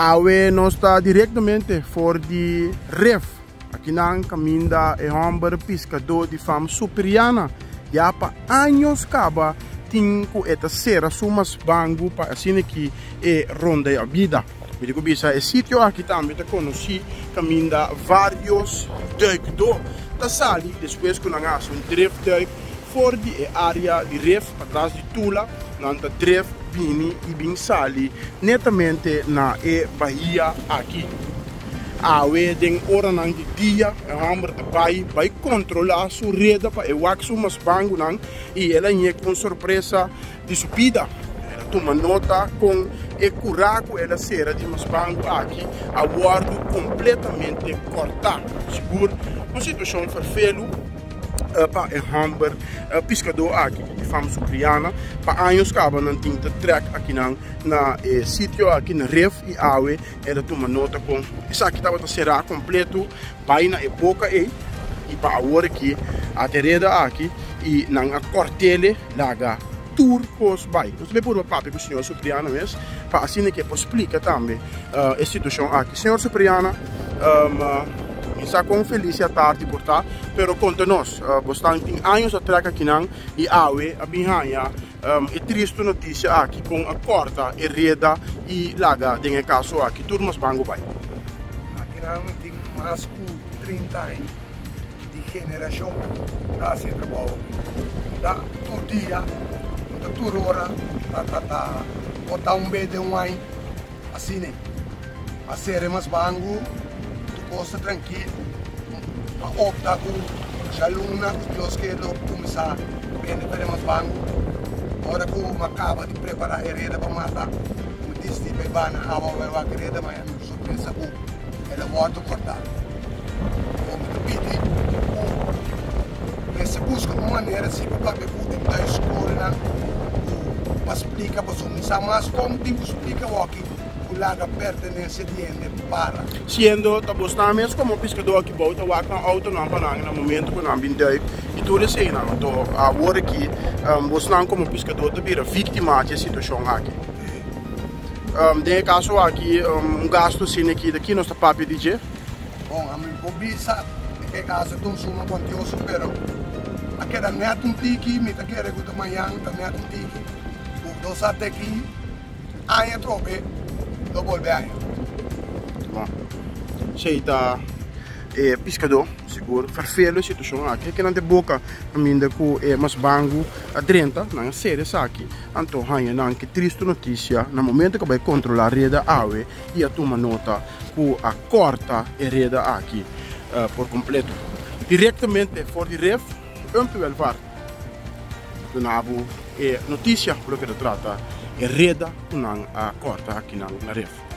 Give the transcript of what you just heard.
Awe não está diretamente fora de ref. Aqui na caminha é um pescador de fama superiana. Já para anos acaba tinco esta serra sumas bangu para assim que é ronda a vida. Me digo bisa é sítio aqui também te conheci caminha vários duikdo. Da sali depois que nós um drift duik fora de área de ref para trás de Tula, nanta drift Bini e Bin Sali netamente na Bahia aqui. Awe den ora nang di dia hammer de vai controlar sua rede para o axo mas bango nang e ela é com surpresa de subida. Ela toma nota com e curaco ela será de mas bango aqui a guardo completamente cortado. Seguro uma situação farfelo para o hammer pescador aqui de fama supriana para anos acaba não tinha track aqui na sítio aqui na ref e awe era toma nota com isso aqui estava será completo vai na época e para agora aqui a tereda aqui e na cortele laga tour cos vai você por papo com o senhor supriana mesmo para assim que explica também a situação aqui senhor supriana está com feliz a tarde por tá, pero conta-nos, bastante anos atrás aqui não e awe a binhanha é triste notícia aqui com a corta e reda e laga tem caso aqui turmas bango vai. Aqui não tem mais de 30 anos de geração para ser trabalho. Da todo dia, toda hora, tá botar bed de wine assim né, a ser mais bango costa tranquilo, a optar com a luna, os que lo começar a para mais banco, agora que eu acaba de preparar a hereda para matar, me disse que vai na água vai a hereda, mas não surpresa que ela volta a cortar. Como te pedi, se busca uma maneira assim para que eu da escola, para explicar para começar mais como te explica o aqui. Laga pertenece para. Sendo tabos names como pescador aqui bota o auto não para no momento que não bindei e tudo assim não to agora aqui você não como pescador te vira vítima de situação aqui. De caso aqui gasto sim aqui nós está papo DJ. Bom a mim bobisa é caso tão suma quantioso pero aquela neto tiki me tá querendo que amanhã tá neto tiki o dois até aqui aí trope lo volve aí. Bom, seita pescador, seguro, farfelo a situação aqui, que não tem boca, ainda com mais bango a 30, não série aqui, então há não que triste notícia, no momento que vai controlar a rede awe e a toma nota com a corta a rede aqui por completo, diretamente fora de ref, peu var, do nabo notícia por que trata a rede não a corta aqui na ref.